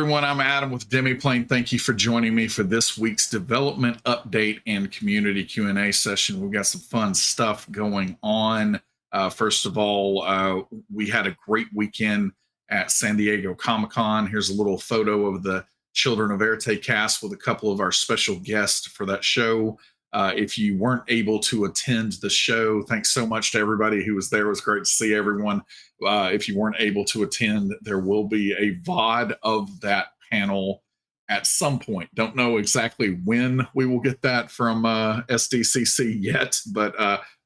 everyone. I'm Adam with Demiplane. Thank you for joining me for this week's development update and community Q&A session. We've got some fun stuff going on. First of all, we had a great weekend at San Diego Comic-Con. Here's a little photo of the Children of Erte cast with a couple of our special guests for that show. If you weren't able to attend the show, thanks so much to everybody who was there. It was great to see everyone. If you weren't able to attend, there will be a VOD of that panel at some point. Don't know exactly when we will get that from SDCC yet, but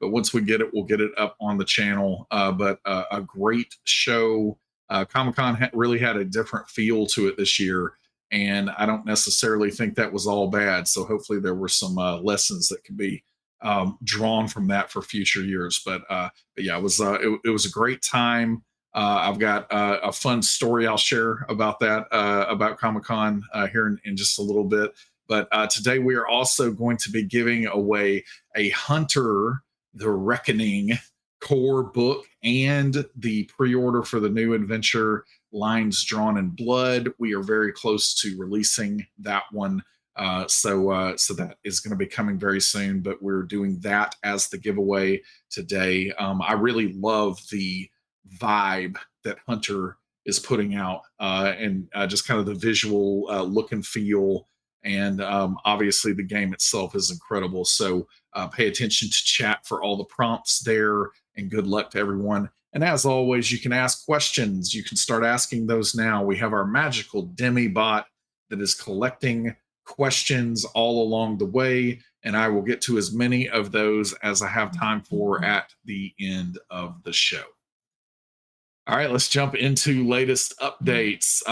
once we get it, we'll get it up on the channel. But a great show. Comic-Con really had a different feel to it this year. And I don't necessarily think that was all bad. So hopefully there were some lessons that could be drawn from that for future years. But yeah, it was a great time. I've got a fun story I'll share about that, about Comic-Con here in just a little bit. But today we are also going to be giving away a Hunter the Reckoning core book and the pre-order for the new adventure Lines Drawn in Blood. We are very close to releasing that one. So that is going to be coming very soon, but we're doing that as the giveaway today. I really love the vibe that Hunter is putting out, and just kind of the visual look and feel. And obviously the game itself is incredible. So pay attention to chat for all the prompts there, and good luck to everyone. And as always, you can ask questions. You can start asking those now. We have our magical Demi bot that is collecting questions all along the way, and I will get to as many of those as I have time for at the end of the show. All right, let's jump into latest updates.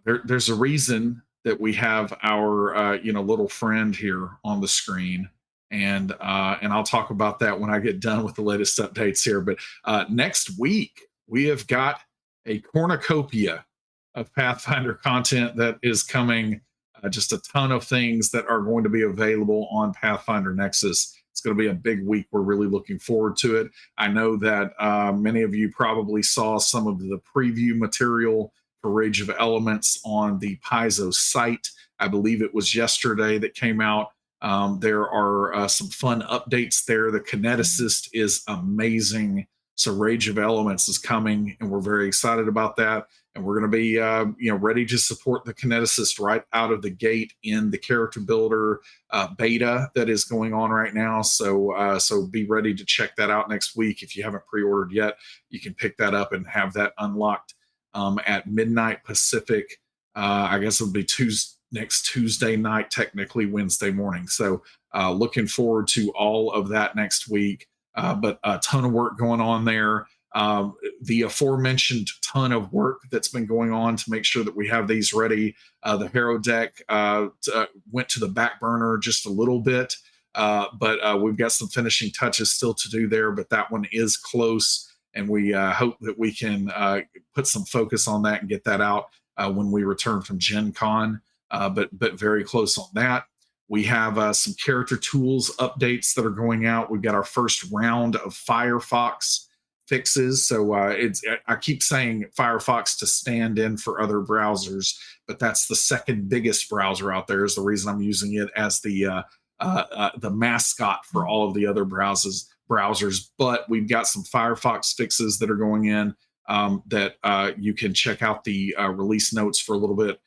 There's a reason that we have our little friend here on the screen. And I'll talk about that when I get done with the latest updates here. But next week, we have got a cornucopia of Pathfinder content that is coming. Just a ton of things that are going to be available on Pathfinder Nexus. It's going to be a big week. We're really looking forward to it. I know that many of you probably saw some of the preview material for Rage of Elements on the Paizo site. I believe it was yesterday that came out. There are some fun updates there. The kineticist is amazing. So Rage of Elements is coming, and we're very excited about that. And we're going to be ready to support the kineticist right out of the gate in the character builder beta that is going on right now. So be ready to check that out next week. If you haven't pre-ordered yet, you can pick that up and have that unlocked at midnight Pacific. I guess it'll be next Tuesday night, technically Wednesday morning. So looking forward to all of that next week. But a ton of work going on there. The aforementioned ton of work that's been going on to make sure that we have these ready. The Hero deck went to the back burner just a little bit, but we've got some finishing touches still to do there, but that one is close, and we hope that we can put some focus on that and get that out when we return from Gen Con. But very close on that. We have some character tools updates that are going out. We've got our first round of Firefox fixes. So I keep saying Firefox to stand in for other browsers, but that's the second biggest browser out there, is the reason I'm using it as the mascot for all of the other browsers. But we've got some Firefox fixes that are going in that you can check out the release notes for a little bit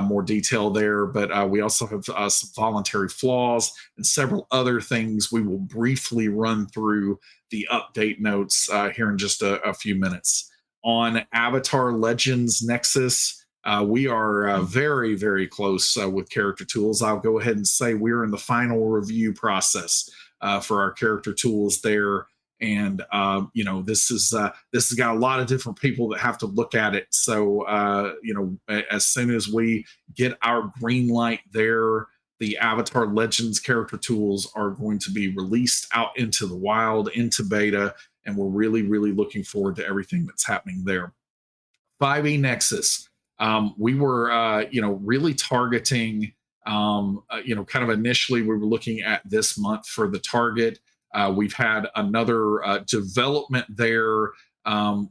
more detail there. But we also have some voluntary flaws and several other things we will briefly run through the update notes here in just a few minutes. On Avatar Legends Nexus, we are very, very close with character tools. I'll go ahead and say we're in the final review process for our character tools there. And this has got a lot of different people that have to look at it. So as soon as we get our green light there, the Avatar Legends character tools are going to be released out into the wild, into beta, and we're really, really looking forward to everything that's happening there. 5e Nexus, we were really targeting kind of initially we were looking at this month for the target. We've had another development there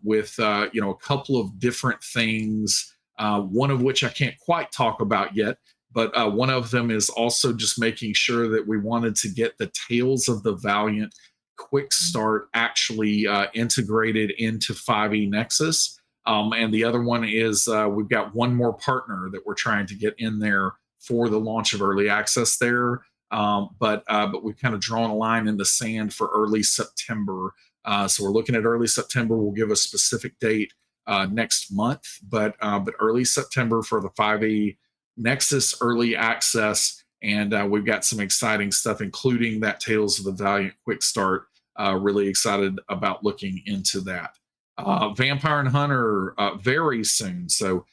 with a couple of different things one of which I can't quite talk about yet. But one of them is also just making sure that we wanted to get the Tales of the Valiant quick start actually integrated into 5e Nexus. And the other one is we've got one more partner that we're trying to get in there for the launch of early access there. But we've kind of drawn a line in the sand for early September. So we're looking at early September. We'll give a specific date next month, but early September for the 5e Nexus early access. And we've got some exciting stuff, including that Tales of the Valiant quick start. Really excited about looking into that. Vampire and Hunter very soon. So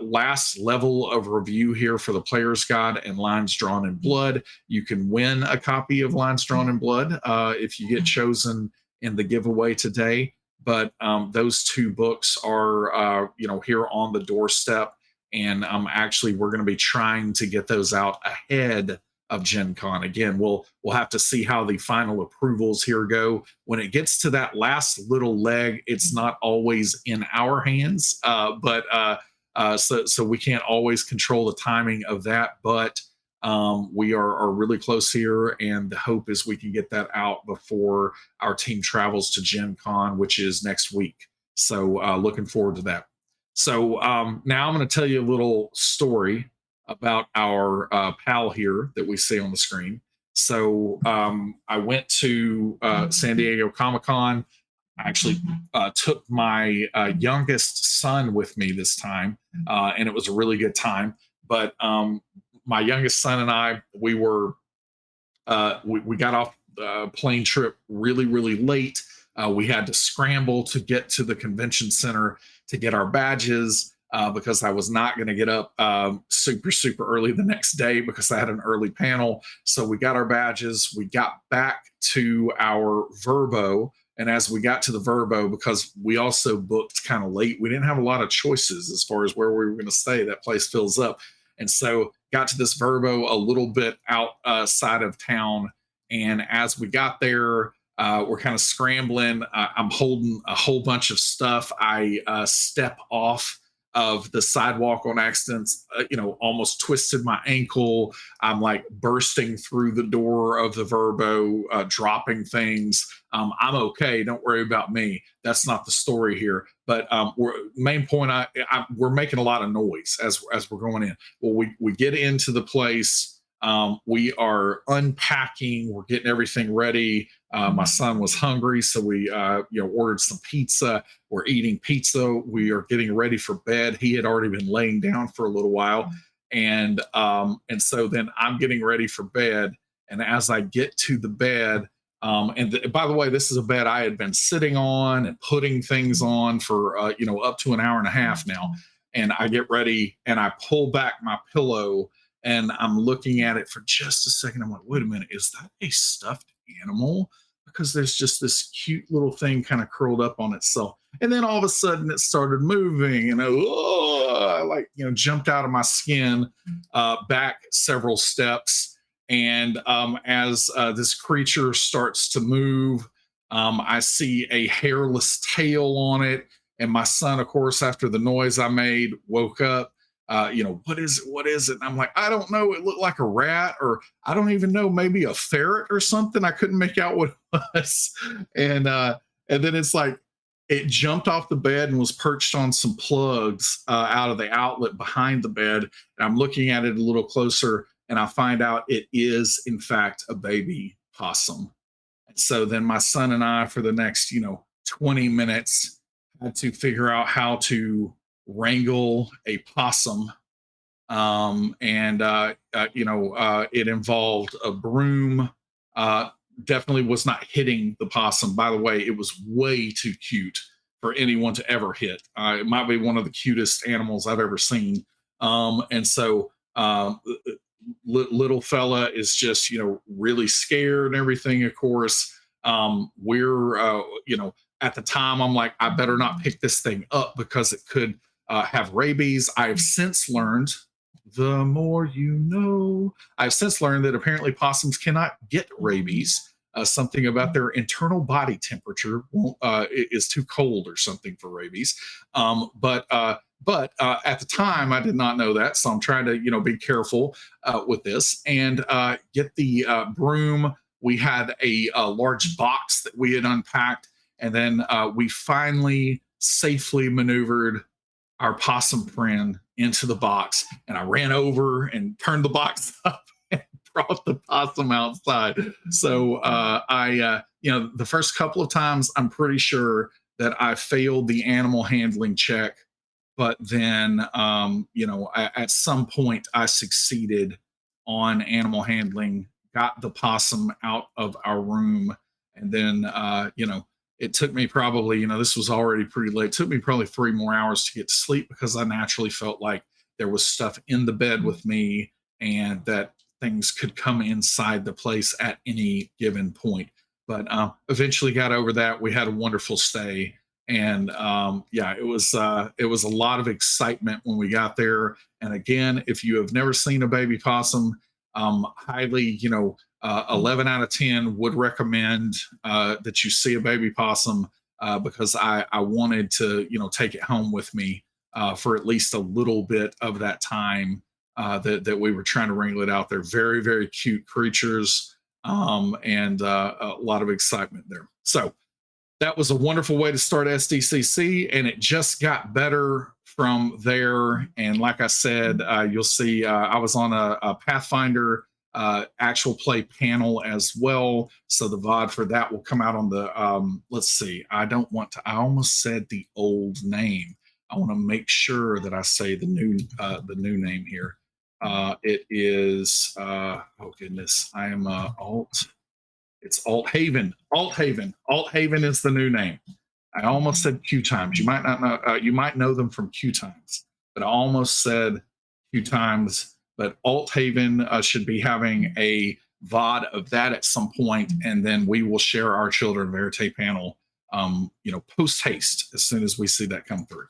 last level of review here for the Player's Guide and Lines Drawn in Blood. You can win a copy of Lines Drawn in Blood if you get chosen in the giveaway today. But those two books are here on the doorstep. And actually, we're going to be trying to get those out ahead of Gen Con. Again, we'll have to see how the final approvals here go. When it gets to that last little leg, it's not always in our hands, so we can't always control the timing of that. But we are really close here, and the hope is we can get that out before our team travels to Gen Con, which is next week. So looking forward to that. So now I'm going to tell you a little story about our pal here that we see on the screen. So I went to San Diego Comic-Con. I actually took my youngest son with me this time, and it was a really good time. But my youngest son and I, we got off the plane trip really, really late. We had to scramble to get to the convention center to get our badges because I was not going to get up super, super early the next day because I had an early panel. So we got our badges. We got back to our Verbo. And as we got to the Verbo, because we also booked kind of late, we didn't have a lot of choices as far as where we were going to stay. That place fills up. And so got to this Verbo a little bit outside of town. And as we got there, we're kind of scrambling. I'm holding a whole bunch of stuff. I step off of the sidewalk on accident, almost twisted my ankle. I'm like bursting through the door of the Verbo, dropping things. I'm okay. Don't worry about me. That's not the story here. But main point, we're making a lot of noise as we're going in. Well, we get into the place. We are unpacking. We're getting everything ready. My son was hungry, so we ordered some pizza. We're eating pizza. We are getting ready for bed. He had already been laying down for a little while, and so then I'm getting ready for bed. And as I get to the bed, by the way, this is a bed I had been sitting on and putting things on for up to an hour and a half now. And I get ready and I pull back my pillow and I'm looking at it for just a second. I'm like, wait a minute, is that a stuffed animal? Because there's just this cute little thing kind of curled up on itself. And then all of a sudden it started moving and I jumped out of my skin back several steps. And as this creature starts to move, I see a hairless tail on it. And my son, of course, after the noise I made, woke up. What is it? What is it? And I'm like, I don't know. It looked like a rat, or I don't even know, maybe a ferret or something. I couldn't make out what it was. And then it's like it jumped off the bed and was perched on some plugs out of the outlet behind the bed. And I'm looking at it a little closer, and I find out it is, in fact, a baby possum. And so then my son and I, for the next 20 minutes, had to figure out how to wrangle a possum. It involved a broom. Definitely was not hitting the possum. By the way, it was way too cute for anyone to ever hit. It might be one of the cutest animals I've ever seen. Little fella is just, really scared and everything, of course. We're at the time, I'm like, I better not pick this thing up because it could have rabies. I've since learned, the more you know, I've since learned that apparently possums cannot get rabies. something about their internal body temperature is too cold or something for rabies. But at the time, I did not know that, so I'm trying to be careful with this and get the broom. We had a large box that we had unpacked, and then we finally safely maneuvered our possum friend into the box, and I ran over and turned the box up and brought the possum outside. So the first couple of times, I'm pretty sure that I failed the animal handling check, but then at some point I succeeded on animal handling, got the possum out of our room, and then it took me probably, this was already pretty late. It took me probably 3 more hours to get to sleep because I naturally felt like there was stuff in the bed with me and that things could come inside the place at any given point. But eventually got over that. We had a wonderful stay. And it was a lot of excitement when we got there. And again, if you have never seen a baby possum, highly, 11 out of 10 would recommend that you see a baby possum because I wanted to, take it home with me for at least a little bit of that time that we were trying to wrangle it out there. Very, very cute creatures and a lot of excitement there. So that was a wonderful way to start SDCC, and it just got better from there. And like I said, you'll see I was on a Pathfinder actual play panel as well. So the VOD for that will come out on the, let's see, I almost said the old name. I want to make sure that I say the new name here. It is, oh goodness, I am it's Alt Haven. Alt Haven. Alt Haven is the new name. I almost said Q Times. You might not know. You might know them from Q Times, but I almost said Q Times. But Alt Haven should be having a VOD of that at some point, and then we will share our Children of Verite panel, post haste as soon as we see that come through.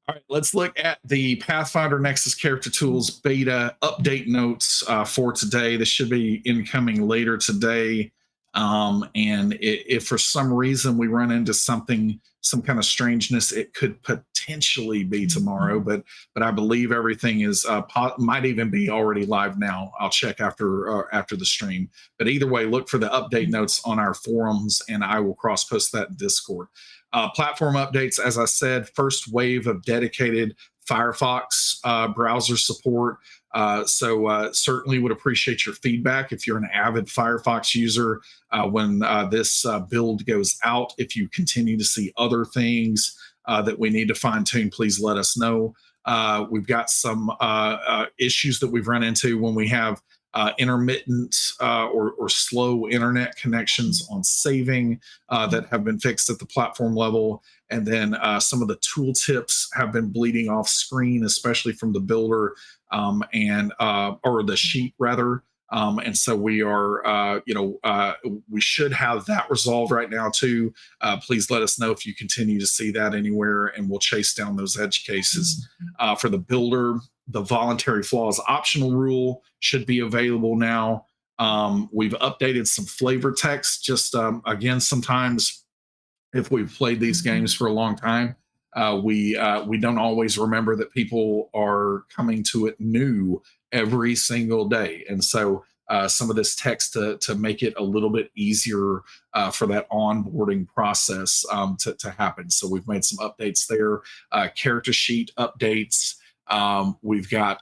All right, let's look at the Pathfinder Nexus Character Tools beta update notes for today. This should be incoming later today. And if for some reason we run into some kind of strangeness, it could potentially be tomorrow. But I believe everything is might even be already live now. I'll check after the stream. But either way, look for the update notes on our forums, and I will cross post that in Discord. Platform updates, as I said, first wave of dedicated Firefox browser support. So certainly would appreciate your feedback if you're an avid Firefox user when this build goes out. If you continue to see other things that we need to fine tune, please let us know. We've got some issues that we've run into when we have intermittent or slow internet connections on saving that have been fixed at the platform level. And then some of the tooltips have been bleeding off screen, especially from the builder or the sheet rather. And so we are, we should have that resolved right now too. Please let us know if you continue to see that anywhere, and we'll chase down those edge cases. For the builder, the voluntary flaws optional rule should be available now. We've updated some flavor text. Just again, sometimes if we've played these games for a long time, we don't always remember that people are coming to it new every single day. And so some of this text to make it a little bit easier for that onboarding process to happen. So we've made some updates there, character sheet updates. We've got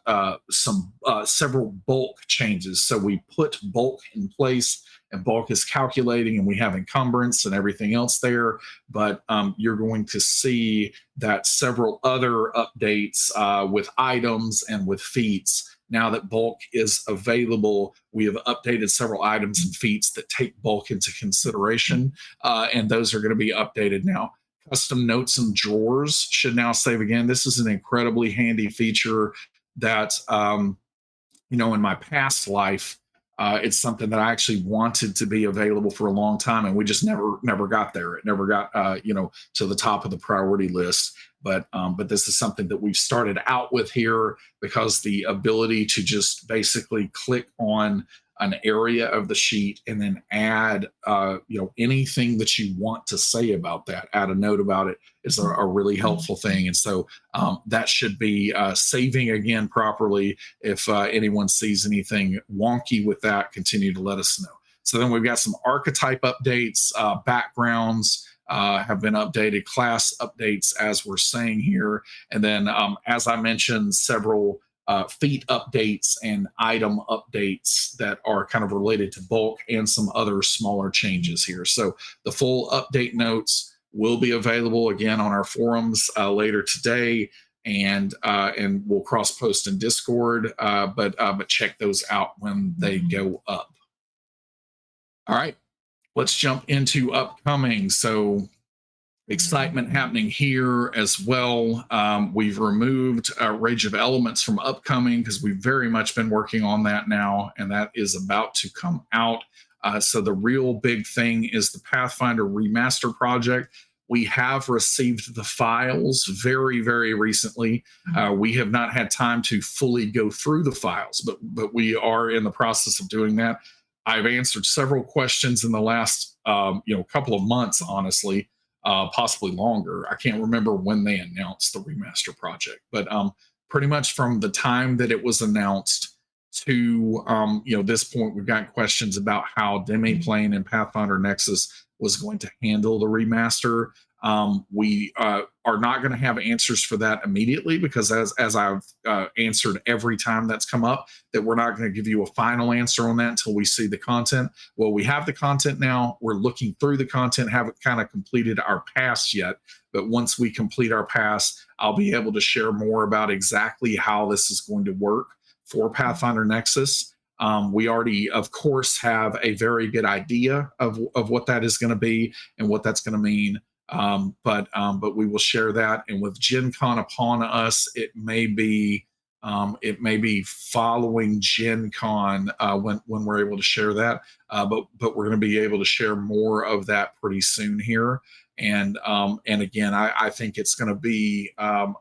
several bulk changes. So we put bulk in place, and bulk is calculating, and we have encumbrance and everything else there. But you're going to see that several other updates with items and with feats. Now that bulk is available, we have updated several items and feats that take bulk into consideration, and those are going to be updated now. Custom notes and drawers should now save again. This is an incredibly handy feature that, in my past life, it's something that I actually wanted to be available for a long time, and we just never got there. It never got, to the top of the priority list. But this is something that we've started out with here, because the ability to just basically click on an area of the sheet and then add anything that you want to say about that. Add a note about it is a really helpful thing. And so that should be saving again properly. If anyone sees anything wonky with that, continue to let us know. So then we've got some archetype updates, backgrounds have been updated, class updates, as we're saying here. And then, as I mentioned, several feat updates and item updates that are kind of related to bulk and some other smaller changes here. So the full update notes will be available again on our forums later today. And we'll cross post in Discord, but check those out when they go up. All right, let's jump into upcoming. So excitement happening here as well. We've removed Rage of Elements from upcoming because we've very much been working on that now, and that is about to come out. So the real big thing is the Pathfinder Remaster project. We have received the files very, very recently. We have not had time to fully go through the files, but we are in the process of doing that. I've answered several questions in the last couple of months, honestly, possibly longer. I can't remember when they announced the remaster project, but pretty much from the time that it was announced to this point, we've got questions about how Demiplane and Pathfinder NEXUS was going to handle the remaster. We are not going to have answers for that immediately because as I've answered every time that's come up, that we're not going to give you a final answer on that until we see the content. Well, we have the content now. We're looking through the content, haven't kind of completed our pass yet. But once we complete our pass, I'll be able to share more about exactly how this is going to work for Pathfinder NEXUS. We already, of course, have a very good idea of what that is going to be and what that's going to mean. But we will share that. And with Gen Con upon us, it may be following Gen Con when we're able to share that. But we're going to be able to share more of that pretty soon here. And again, I think it's going to be a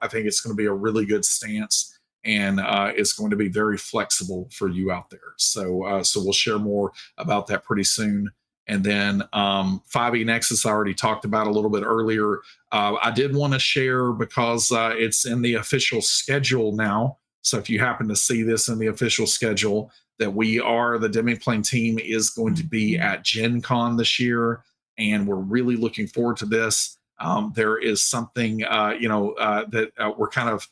really good stance. And it's going to be very flexible for you out there. So we'll share more about that pretty soon. And then 5e Nexus, I already talked about a little bit earlier. I did want to share because it's in the official schedule now. So if you happen to see this in the official schedule, that the Demiplane team is going to be at Gen Con this year. And we're really looking forward to this. There is something, that we're kind of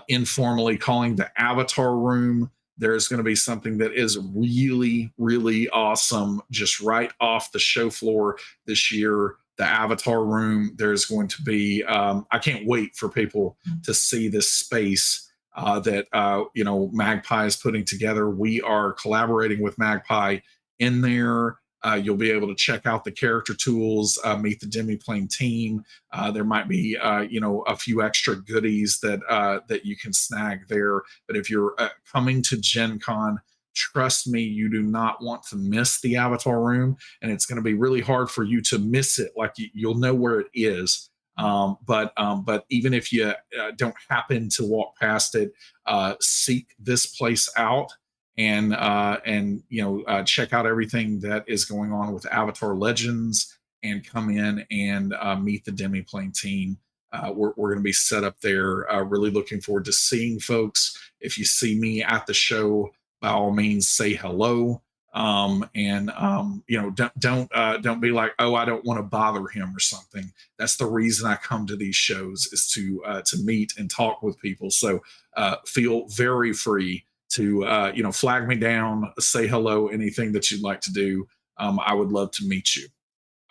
informally calling the Avatar Room. There's going to be something that is really, really awesome just right off the show floor this year. The Avatar Room. There's going to be, I can't wait for people to see this space that Magpie is putting together. We are collaborating with Magpie in there. You'll be able to check out the character tools, meet the Demiplane team. There might be, a few extra goodies that you can snag there. But if you're coming to Gen Con, trust me, you do not want to miss the Avatar Room. And it's going to be really hard for you to miss it. Like you'll know where it is. But even if you don't happen to walk past it, seek this place out. And check out everything that is going on with Avatar Legends and come in and meet the Demiplane team. We're going to be set up there. Really looking forward to seeing folks. If you see me at the show, by all means, say hello. Don't be like, oh, I don't want to bother him or something. That's the reason I come to these shows, is to meet and talk with people. So feel very free to flag me down, say hello, anything that you'd like to do. I would love to meet you.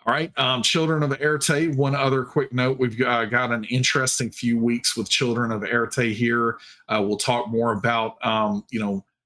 All right, Children of Erte. One other quick note: we've got an interesting few weeks with Children of Erte here. We'll talk more about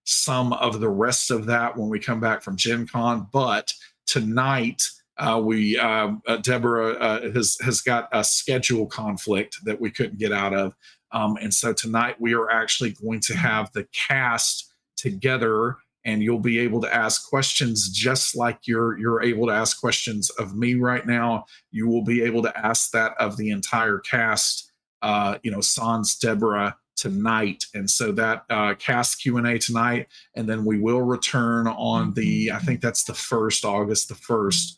some of the rest of that when we come back from Gen Con. But tonight, Deborah has got a schedule conflict that we couldn't get out of. And so tonight we are actually going to have the cast together, and you'll be able to ask questions just like you're able to ask questions of me right now. You will be able to ask that of the entire cast, Sans, Deborah, tonight, and so that cast Q&A tonight, and then we will return on the, I think that's the 1st, August the 1st.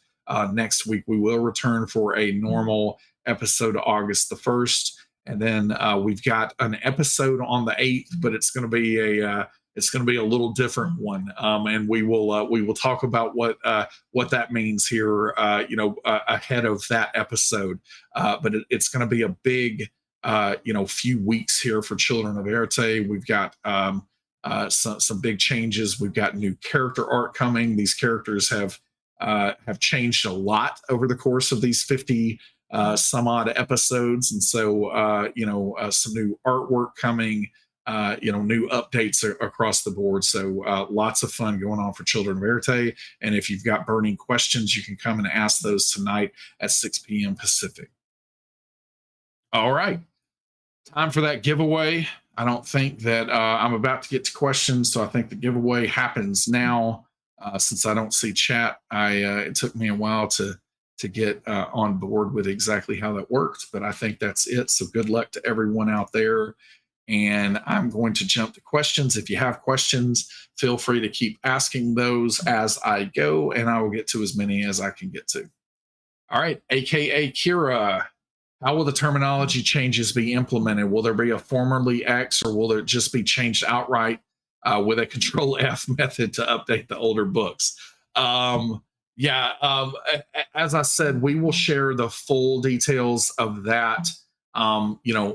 Next week we will return for a normal episode August the 1st, and then we've got an episode on the 8th, but it's going to be a little different one, and we will talk about what that means here, ahead of that episode. But it's going to be a big, few weeks here for Children of Erte. We've got some big changes. We've got new character art coming. These characters have changed a lot over the course of these 50 some odd episodes, and so some new artwork coming. New updates across the board. So lots of fun going on for Children of Erte. And if you've got burning questions, you can come and ask those tonight at 6 p.m. Pacific. All right. Time for that giveaway. I don't think that I'm about to get to questions, so I think the giveaway happens now. Since I don't see chat, it took me a while to get on board with exactly how that worked, but I think that's it. So good luck to everyone out there. And I'm going to jump to questions. If you have questions, feel free to keep asking those as I go, and I will get to as many as I can get to. All right, AKA Kira, how will the terminology changes be implemented? Will there be a formerly X, or will it just be changed outright with a Control F method to update the older books? As I said, we will share the full details of that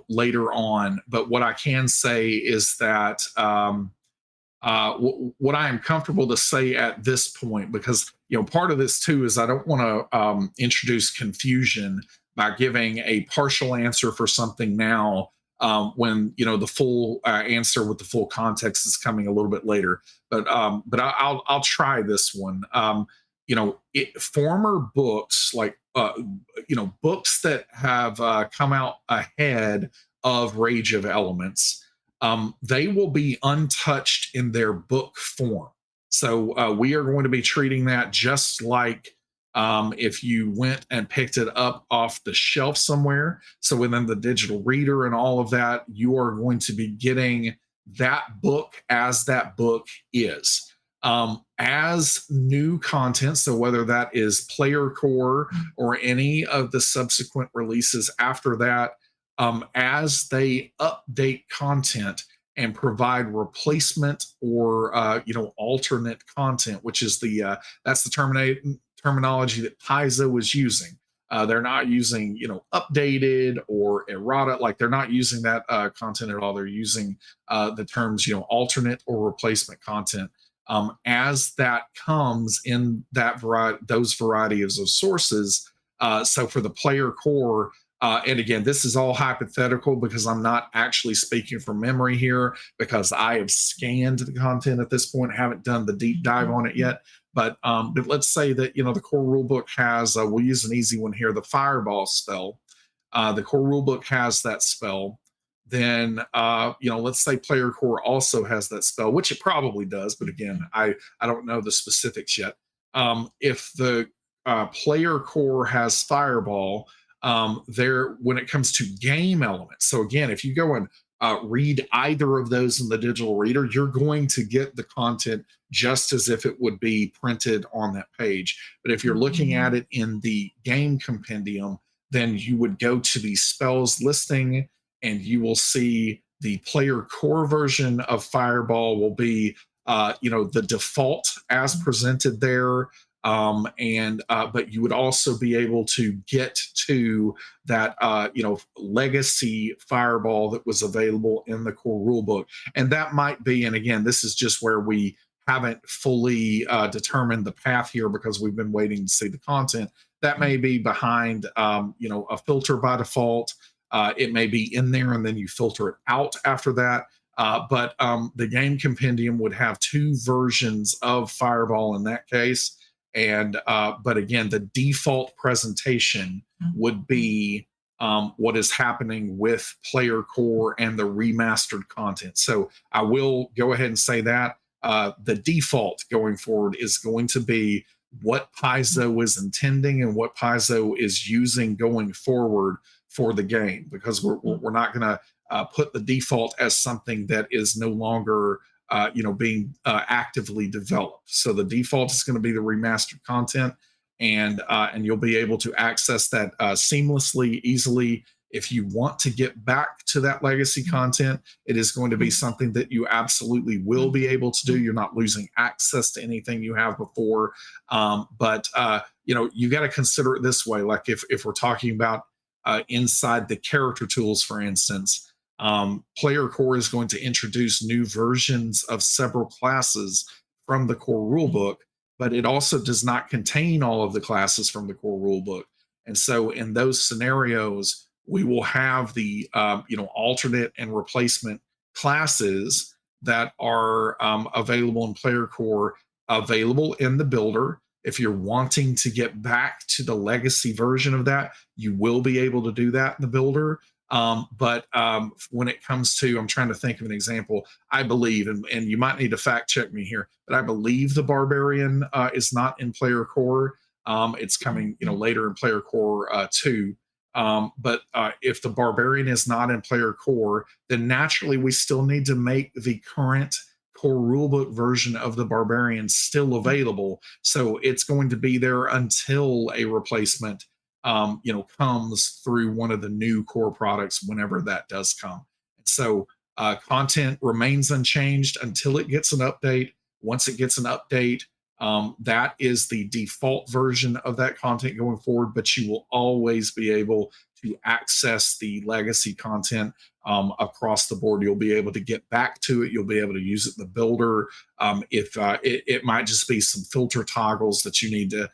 later on. But what I can say is that what I am comfortable to say at this point, because part of this too is I don't want to introduce confusion by giving a partial answer for something now when the full answer with the full context is coming a little bit later. But I'll try this one. Former books, like books that have come out ahead of Rage of Elements, they will be untouched in their book form. So we are going to be treating that just like if you went and picked it up off the shelf somewhere. So within the digital reader and all of that, you are going to be getting that book as that book is. As new content, so whether that is Player Core or any of the subsequent releases after that, as they update content and provide replacement or alternate content, which is that's the terminology that Paizo is using. They're not using updated or errata, like they're not using that content at all. They're using the terms alternate or replacement content. As that comes in those varieties of sources. So for the Player Core, and again, this is all hypothetical because I'm not actually speaking from memory here, because I have scanned the content at this point, haven't done the deep dive on it yet. But let's say that the core rulebook has, we'll use an easy one here, the Fireball spell. The core rulebook has that spell. Then let's say Player Core also has that spell, which it probably does, but again, I don't know the specifics yet. If the Player Core has Fireball, when it comes to game elements, so again, if you go and read either of those in the digital reader, you're going to get the content just as if it would be printed on that page. But if you're looking at it in the game compendium, then you would go to the spells listing, and you will see the Player Core version of Fireball will be, the default as presented there. But you would also be able to get to that, legacy Fireball that was available in the core rulebook. And that might be, and again, this is just where we haven't fully determined the path here because we've been waiting to see the content. That may be behind, a filter by default. It may be in there and then you filter it out after that. But the game compendium would have two versions of Fireball in that case. And but again, the default presentation would be what is happening with Player Core and the remastered content. So I will go ahead and say that the default going forward is going to be what Paizo is intending and what Paizo is using going forward for the game, because we're not going to put the default as something that is no longer being actively developed. So the default is going to be the remastered content, and you'll be able to access that seamlessly, easily. If you want to get back to that legacy content, it is going to be something that you absolutely will be able to do. You're not losing access to anything you have before. But you got to consider it this way. Like if we're talking about inside the character tools, for instance, Player Core is going to introduce new versions of several classes from the core rulebook, but it also does not contain all of the classes from the core rulebook. And so in those scenarios, we will have the alternate and replacement classes that are available in Player Core, available in the builder. If you're wanting to get back to the legacy version of that, you will be able to do that in the builder. But when it comes to, I'm trying to think of an example, I believe, and you might need to fact check me here, but I believe the Barbarian is not in Player Core. It's coming later in Player Core 2. But if the Barbarian is not in Player Core, then naturally we still need to make the current core rulebook version of the Barbarian still available. So it's going to be there until a replacement comes through one of the new core products, whenever that does come. So content remains unchanged until it gets an update. Once it gets an update, that is the default version of that content going forward, but you will always be able to access the legacy content across the board. You'll be able to get back to it. You'll be able to use it in the builder. If it might just be some filter toggles that you need to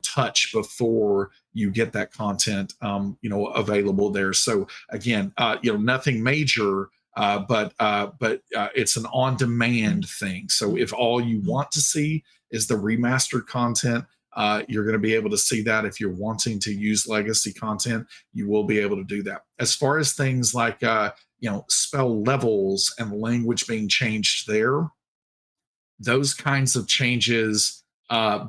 touch before you get that content available there. So again, nothing major. But it's an on-demand thing. So if all you want to see is the remastered content, you're going to be able to see that. If you're wanting to use legacy content, you will be able to do that. As far as things like spell levels and language being changed there, those kinds of changes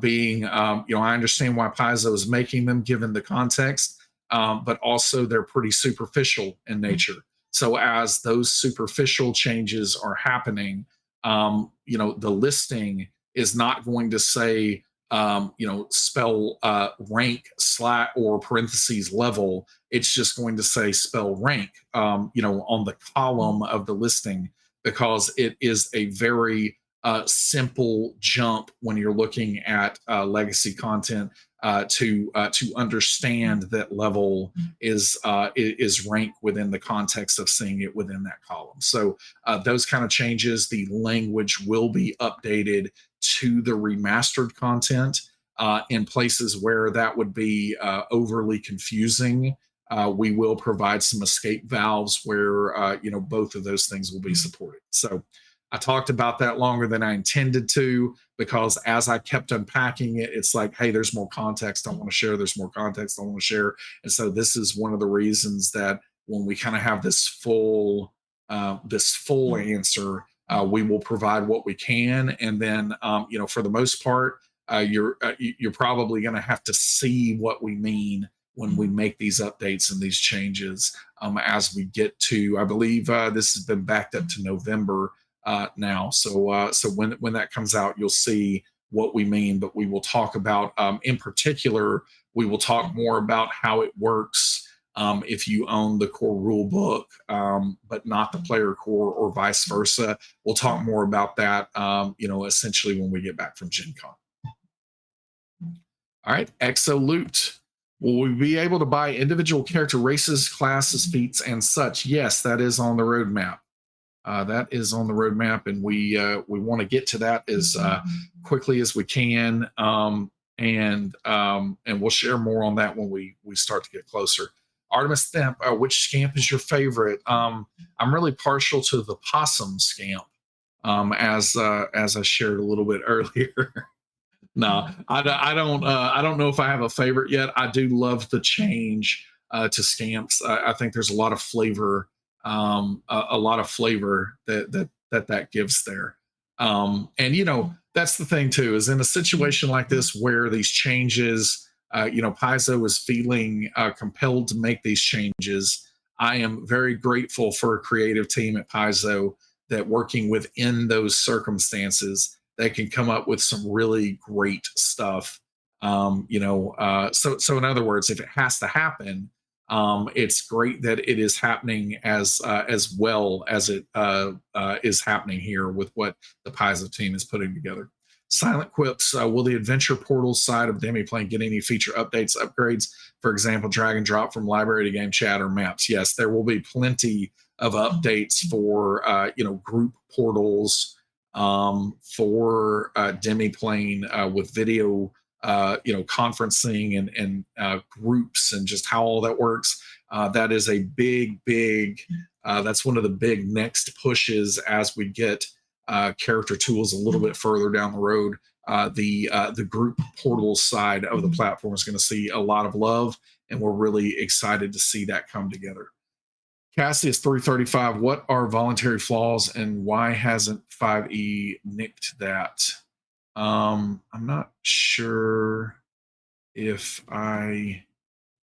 being, I understand why Paizo is making them given the context, but also they're pretty superficial in nature. So as those superficial changes are happening, the listing is not going to say, spell rank / or parentheses level. It's just going to say spell rank, on the column of the listing, because it is a very simple jump when you're looking at legacy content to understand that level is ranked within the context of seeing it within that column. So those kind of changes, the language will be updated to the remastered content. In places where that would be overly confusing, we will provide some escape valves where both of those things will be supported. So I talked about that longer than I intended to, because as I kept unpacking it, it's like, hey, there's more context I want to share. There's more context I want to share. And so this is one of the reasons that when we kind of have this full answer, we will provide what we can. And then, for the most part, you're probably going to have to see what we mean when we make these updates and these changes as we get to, I believe this has been backed up to November now. So when that comes out, you'll see what we mean. But we will talk about, in particular, we will talk more about how it works if you own the core rule book, but not the player core, or vice versa. We'll talk more about that, essentially when we get back from Gen Con. All right, Exoloot. Will we be able to buy individual character races, classes, feats, and such? Yes, that is on the roadmap. That is on the roadmap, and we want to get to that as quickly as we can, and we'll share more on that when we start to get closer. Artemis Themp, which scamp is your favorite? I'm really partial to the possum scamp, as I shared a little bit earlier. No, I don't know if I have a favorite yet. I do love the change to scamps. I think there's a lot of flavor, that gives there. And that's the thing too, is in a situation like this where these changes, Paizo is feeling compelled to make these changes. I am very grateful for a creative team at Paizo that working within those circumstances, they can come up with some really great stuff. So in other words, if it has to happen, it's great that it is happening as well as it is happening here with what the Paizo team is putting together. Silent Quips, will the adventure portal side of Demiplane get any feature updates, upgrades? For example, drag and drop from library to game chat or maps. Yes, there will be plenty of updates for group portals, for Demiplane, with video, conferencing and groups and just how all that works. That is a big. That's one of the big next pushes as we get character tools a little bit further down the road. The group portal side of the platform is going to see a lot of love, and we're really excited to see that come together. Cassius 335, what are voluntary flaws and why hasn't 5e nicked that? I'm not sure if I'm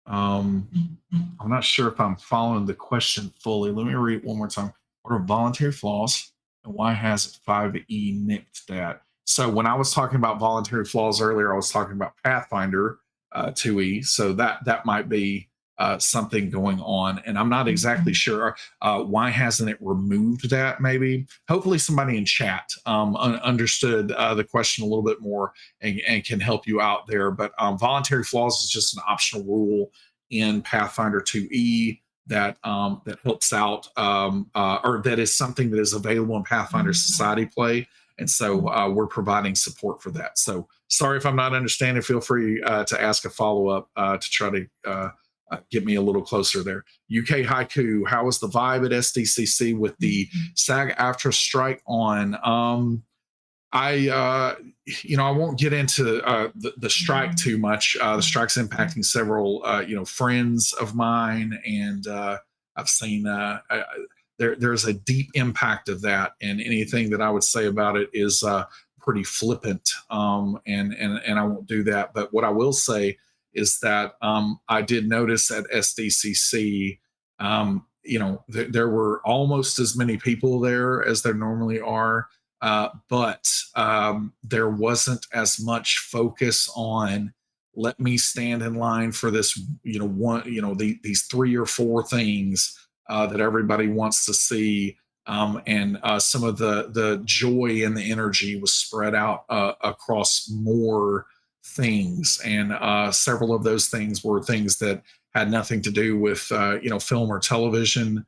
not sure if I'm following the question fully. Let me read it one more time. What are voluntary flaws and why hasn't 5e nicked that? So when I was talking about voluntary flaws earlier, I was talking about Pathfinder 2e. So that might be something going on, and I'm not exactly sure why hasn't it removed that. Maybe, hopefully, somebody in chat understood the question a little bit more and can help you out there. But voluntary flaws is just an optional rule in Pathfinder 2e that helps out, or that is something that is available in Pathfinder Society play. And so we're providing support for that. So sorry if I'm not understanding. Feel free to ask a follow up to try to get me a little closer there. UK Haiku, how was the vibe at SDCC with the SAG-AFTRA strike on? I won't get into the strike too much. The strike's impacting several, friends of mine, and I've seen there's a deep impact of that, and anything that I would say about it is pretty flippant, and I won't do that. But what I will say is that I did notice at SDCC, there were almost as many people there as there normally are, but there wasn't as much focus on let me stand in line for this, these 3 or 4 things that everybody wants to see. And some of the joy and the energy was spread out across more things, and several of those things were things that had nothing to do with film or television.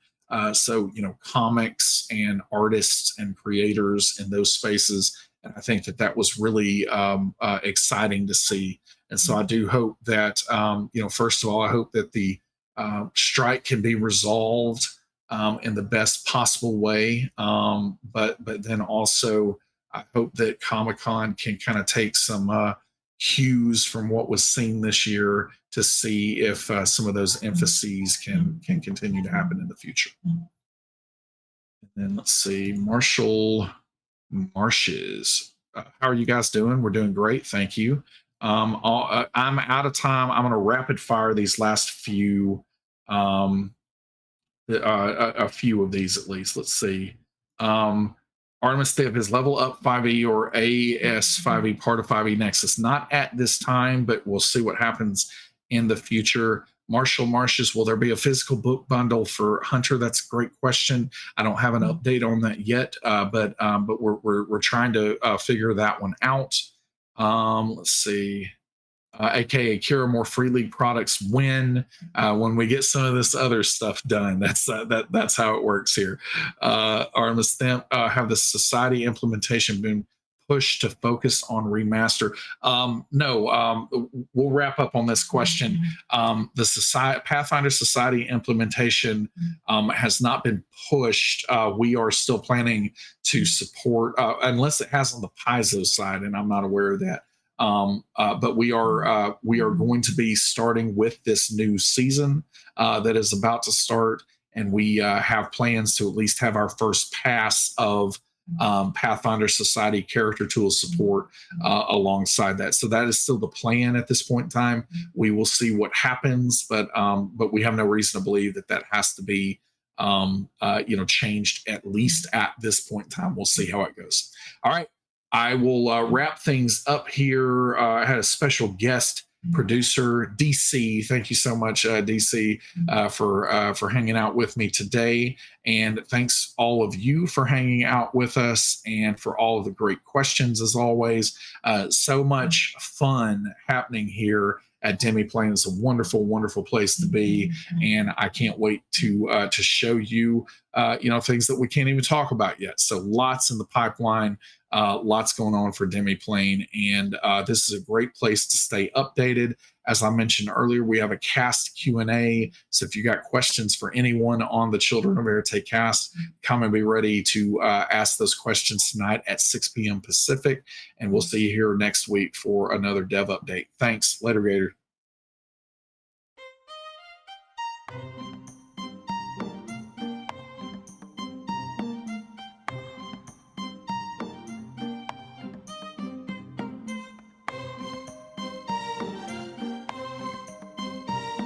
So comics and artists and creators in those spaces, and I think that was really exciting to see. And so I do hope that first of all, I hope that the strike can be resolved in the best possible way, but then also I hope that Comic-Con can kind of take some cues from what was seen this year to see if some of those emphases can continue to happen in the future. And then let's see, Marshall Marshes. How are you guys doing? We're doing great, thank you. I'm out of time. I'm going to rapid fire these last few, a few of these at least. Let's see. Artemis Thief is level up 5e or AS 5e part of 5e Nexus. Not at this time, but we'll see what happens in the future. Marshall Marshes, will there be a physical book bundle for Hunter? That's a great question. I don't have an update on that yet, but we're trying to figure that one out. Let's see. AKA Cura more free league products when we get some of this other stuff done. That's how it works here. Artemis Themp, have the society implementation been pushed to focus on remaster? No, we'll wrap up on this question. The Pathfinder Society implementation has not been pushed. We are still planning to support, unless it has on the Paizo side, and I'm not aware of that. But we are going to be starting with this new season that is about to start, and we have plans to at least have our first pass of Pathfinder Society character tools support alongside that. So that is still the plan at this point in time. We will see what happens, but we have no reason to believe that that has to be changed, at least at this point in time. We'll see how it goes. All right, I will wrap things up here. I had a special guest producer, DC. Thank you so much, DC, for hanging out with me today. And thanks all of you for hanging out with us and for all of the great questions as always. So much fun happening here at Demiplane. It's a wonderful, wonderful place to be, and I can't wait to show you things that we can't even talk about yet. So lots in the pipeline. Lots going on for Demiplane, and this is a great place to stay updated. As I mentioned earlier, we have a cast Q&A, so if you got questions for anyone on the Children of Arete cast, come and be ready to ask those questions tonight at 6 p.m. Pacific, and we'll see you here next week for another dev update. Thanks. Later, Gator.